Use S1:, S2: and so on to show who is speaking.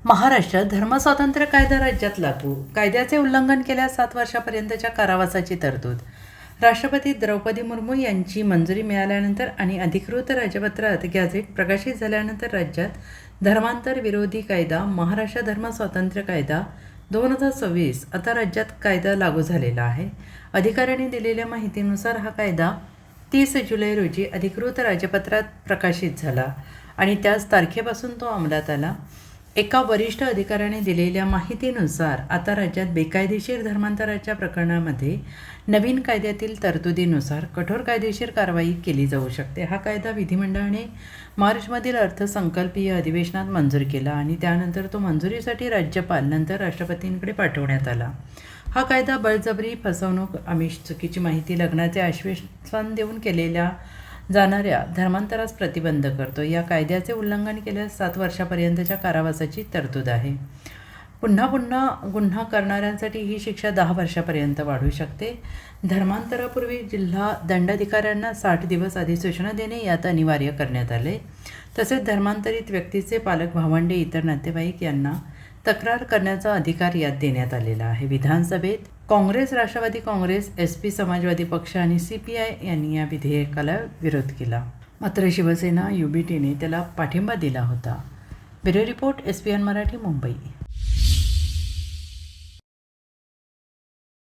S1: महाराष्ट्रात धर्मस्वातंत्र्य कायदा राज्यात लागू. कायद्याचे उल्लंघन केल्यास 7 वर्षापर्यंतच्या कारावासाची तरतूद. राष्ट्रपती द्रौपदी मुर्मू यांची मंजुरी मिळाल्यानंतर आणि अधिकृत राजपत्रात गॅझेट प्रकाशित झाल्यानंतर राज्यात धर्मांतर विरोधी कायदा महाराष्ट्र धर्मस्वातंत्र्य कायदा 2026 आता राज्यात कायदा लागू झालेला आहे. अधिकाऱ्यांनी दिलेल्या माहितीनुसार हा कायदा 30 जुलै रोजी अधिकृत राजपत्रात प्रकाशित झाला आणि त्याच तारखेपासून तो अंमलात आला. एका वरिष्ठ अधिकाऱ्याने दिलेल्या माहितीनुसार आता राज्यात बेकायदेशीर धर्मांतराच्या प्रकरणामध्ये नवीन कायद्यातील तरतुदीनुसार कठोर कायदेशीर कारवाई केली जाऊ शकते. हा कायदा विधिमंडळाने मार्चमधील अर्थसंकल्पीय अधिवेशनात मंजूर केला आणि त्यानंतर तो मंजुरीसाठी राज्यपाल नंतर राष्ट्रपतींकडे पाठवण्यात आला. हा कायदा बळजबरी, फसवणूक, आमिष, चुकीची माहिती, लग्नाचे आश्वासन देऊन केलेल्या जाणाऱ्या धर्मांतरास प्रतिबंध करतो. या कायद्याचे उल्लंघन केल्यास 7 वर्षापर्यंतच्या कारावासाची तरतूद आहे. पुन्हा गुन्हा करणाऱ्यांसाठी ही शिक्षा 10 वर्षापर्यंत वाढू शकते. धर्मांतरापूर्वी जिल्हा दंडाधिकाऱ्यांना 60 दिवस आधी सूचना देणे यात अनिवार्य करण्यात आले. तसेच धर्मांतरित व्यक्तीचे पालक, भावंडे, इतर नातेवाईक यांना तक्रार करण्याचा अधिकार यात देण्यात आलेला आहे. विधानसभेत काँग्रेस, राष्ट्रवादी काँग्रेस, SP, समाजवादी पक्ष आणि CPI यांनी या विधेयकाला विरोध केला. मात्र शिवसेना, UBTने त्याला पाठिंबा दिला होता. Bureau report, SPN Marathi, Mumbai.